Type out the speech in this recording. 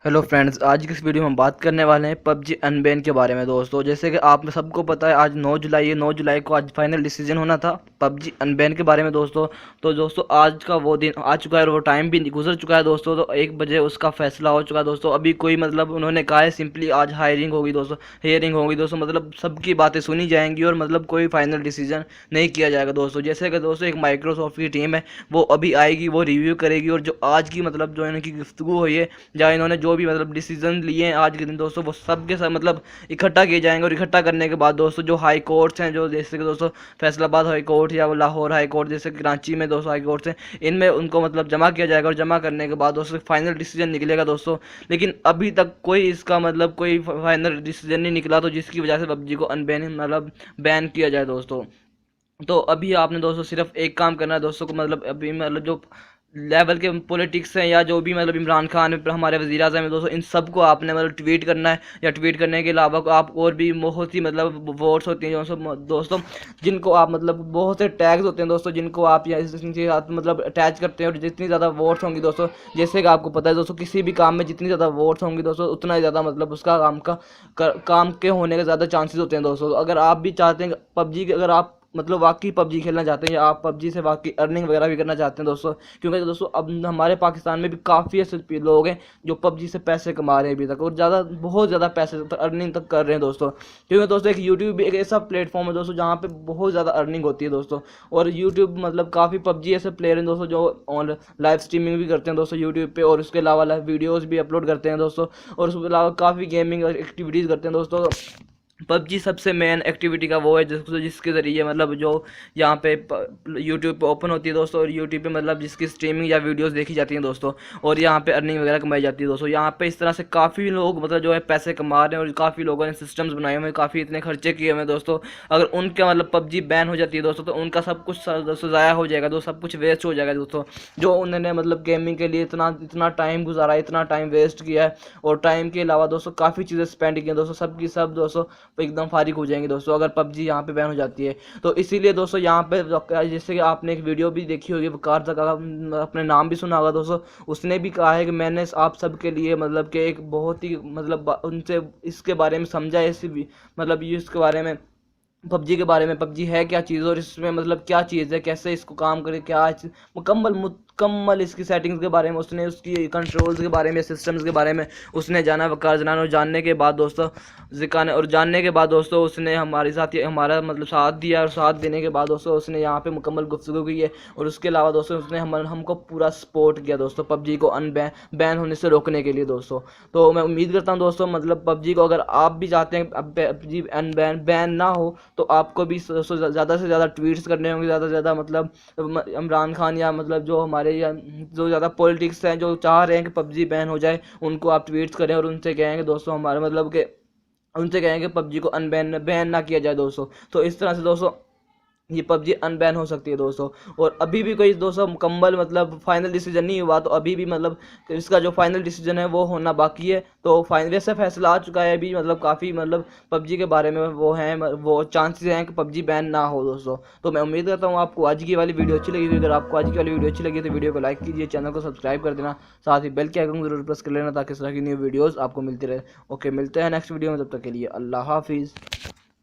Hello friends, आज की इस वीडियो में हम बात करने वाले हैं पबजी अनबैन के बारे में। दोस्तों, जैसे कि आप सबको पता है, आज 9 जुलाई है। 9 जुलाई को आज फाइनल डिसीजन होना था पबजी अनबैन के बारे में। दोस्तों, तो दोस्तों आज का वो दिन आ चुका है और वो टाइम भी गुजर चुका है। दोस्तों, तो 1 बजे उसका फैसला हो चुका है। दोस्तों, अभी कोई मतलब उन्होंने कहा है सिंपली आज हायरिंग होगी। दोस्तों, हेयरिंग होगी। दोस्तों, मतलब सबकी बातें सुनी जाएंगी और मतलब कोई फाइनल डिसीजन नहीं किया जाएगा। दोस्तों, जैसे कि दोस्तों एक माइक्रोसॉफ्ट की टीम है, वो अभी आएगी, वो रिव्यू करेगी और जो आज की मतलब जो इनकी गुफ्तगू हुई है, या इन्होंने जो भी मतलब डिसीजन लिए हैं आज के दिन, दोस्तों वो सब के सब मतलब इकट्ठा किए जाएंगे। और इकट्ठा करने के बाद दोस्तों जो हाई कोर्ट्स हैं, जो जैसे कि दोस्तों फैसलाबाद हाई कोर्ट या लाहौर हाई कोर्ट, जैसे कि कराची में दोस्तों हाई कोर्ट्स हैं, इनमें उनको मतलब जमा किया जाएगा। और जमा करने के बाद दोस्तों फाइनल डिसीजन निकलेगा। दोस्तों, लेकिन अभी तक कोई इसका मतलब कोई फाइनल डिसीजन नहीं निकला, तो जिसकी वजह से पबजी को अनबैन मतलब बैन किया जाए। दोस्तों, तो अभी आपने दोस्तों सिर्फ एक काम करना है दोस्तों को, मतलब अभी मतलब जो लेवल के पॉलिटिक्स हैं या जो भी मतलब इमरान खान हमारे वज़ीर आज़म हैं, दोस्तों इन सब को आपने मतलब ट्वीट करना है। या ट्वीट करने के अलावा आप और भी बहुत ही मतलब वोट्स होती हैं दोस्तों, जिनको आप मतलब बहुत से टैग्स होते हैं दोस्तों, जिनको आप या इनके साथ मतलब अटैच करते हैं। और जितनी ज़्यादा वोट्स होंगी दोस्तों, जैसे कि आपको पता है दोस्तों, किसी भी काम में जितनी ज़्यादा वोट्स होंगी दोस्तों, उतना ही ज़्यादा मतलब उसका काम के होने के ज़्यादा चांसेस होते हैं। दोस्तों, अगर आप भी चाहते हैं पबजी के, अगर आप मतलब वाकई पबजी खेलना चाहते हैं या आप पबजी से वाकई अर्निंग वगैरह भी करना चाहते हैं दोस्तों, क्योंकि दोस्तों अब हमारे पाकिस्तान में भी काफ़ी ऐसे लोग हैं जो पबजी से पैसे कमा रहे हैं अभी तक, और ज़्यादा बहुत ज़्यादा पैसे अर्निंग तक कर रहे हैं दोस्तों। क्योंकि दोस्तों एक यूट्यूब भी एक ऐसा प्लेटफॉर्म है दोस्तों जहाँ पे बहुत ज़्यादा अर्निंग होती है दोस्तों। और यूट्यूब मतलब काफ़ी पबजी ऐसे प्लेयर हैं दोस्तों जो ऑन लाइव स्ट्रीमिंग भी करते हैं दोस्तों यूट्यूब पे, और उसके अलावा लाइव वीडियोज़ भी अपलोड करते हैं दोस्तों। और उसके अलावा काफ़ी गेमिंग एक्टिविटीज़ करते हैं दोस्तों। पबजी सबसे मेन एक्टिविटी का वो है जिसके ज़रिए मतलब जो यहाँ पे यूट्यूब पे ओपन होती है दोस्तों, और यूट्यूब पे मतलब जिसकी स्ट्रीमिंग या वीडियोस देखी जाती हैं दोस्तों, और यहाँ पे अर्निंग वगैरह कमाई जाती है दोस्तों। यहाँ पे इस तरह से काफ़ी लोग मतलब जो है पैसे कमा रहे हैं, और काफ़ी लोगों ने सिस्टम्स बनाए हुए हैं, काफ़ी इतने खर्चे किए हुए हैं दोस्तों। अगर उनका मतलब पबजी बैन हो जाती है दोस्तों, तो उनका सब कुछ दोस्तों ज़ाया हो जाएगा दोस्तों, सब कुछ वेस्ट हो जाएगा दोस्तों। जो उन्होंने मतलब गेमिंग के लिए इतना इतना टाइम गुजारा है, इतना टाइम वेस्ट किया है, और टाइम के अलावा दोस्तों काफ़ी चीज़ें स्पेंड की हैं दोस्तों, सब की सब दोस्तों तो एकदम फारिग हो जाएंगे दोस्तों अगर पबजी यहाँ पे बैन हो जाती है। तो इसीलिए दोस्तों यहाँ पे जैसे कि आपने एक वीडियो भी देखी होगी, वकार तक अपने नाम भी सुना होगा दोस्तों, उसने भी कहा है कि मैंने आप सब के लिए मतलब कि एक बहुत ही मतलब उनसे इसके बारे में समझा है, मतलब ये इसके बारे में, पबजी के बारे में, पबजी है क्या चीज़ और इसमें मतलब क्या चीज़ है, कैसे इसको काम करे, क्या मुकम्मल इसकी सेटिंग्स के बारे में उसने, उसकी कंट्रोल्स के बारे में, सिस्टम्स के बारे में उसने जाना, वकार जनान। और जानने के बाद दोस्तों जिकाने और जानने के बाद दोस्तों उसने हमारे साथ हमारा मतलब साथ दिया, और साथ देने के बाद दोस्तों उसने यहाँ पे मुकम्मल गुफ्तगू की है। और उसके अलावा दोस्तों उसने हमको पूरा सपोर्ट किया दोस्तों पबजी को बैन होने से रोकने के लिए दोस्तों। तो मैं उम्मीद करता हूँ दोस्तों मतलब पबजी को अगर आप भी चाहते हैं अब पबजी बैन ना हो, तो आपको भी ज़्यादा से ज़्यादा ट्वीट्स करने होंगे, ज़्यादा से ज़्यादा मतलब इमरान खान या मतलब जो हमारे या जो ज़्यादा पॉलिटिक्स हैं जो चाह रहे हैं कि पबजी बैन हो जाए, उनको आप ट्वीट्स करें और उनसे कहेंगे दोस्तों हमारे मतलब के, उनसे कहेंगे पबजी को बैन ना किया जाए दोस्तों। तो इस तरह से दोस्तों ये पबजी अनबैन हो सकती है दोस्तों। और अभी भी कोई दोस्तों मुकम्मल मतलब फाइनल डिसीजन नहीं हुआ, तो अभी भी मतलब इसका जो फाइनल डिसीजन है वो होना बाकी है। तो फाइनल वैसे फैसला आ चुका है अभी, मतलब काफ़ी मतलब पबजी के बारे में वो हैं, वो चांसेस हैं कि पबजी बैन ना हो दोस्तों। तो मैं उम्मीद करता हूँ आपको आज की वाली वीडियो अच्छी लगी। अगर आपको आज की वाली वीडियो अच्छी लगी तो वीडियो को लाइक कीजिए, चैनल को सब्सक्राइब कर देना, साथ ही बेल के आइकन को जरूर प्रेस कर लेना ताकि इस तरह की न्यू वीडियोज़ आपको मिलती रहे। ओके, मिलते हैं नेक्स्ट वीडियो में, तब तक के लिए अल्लाह हाफिज़।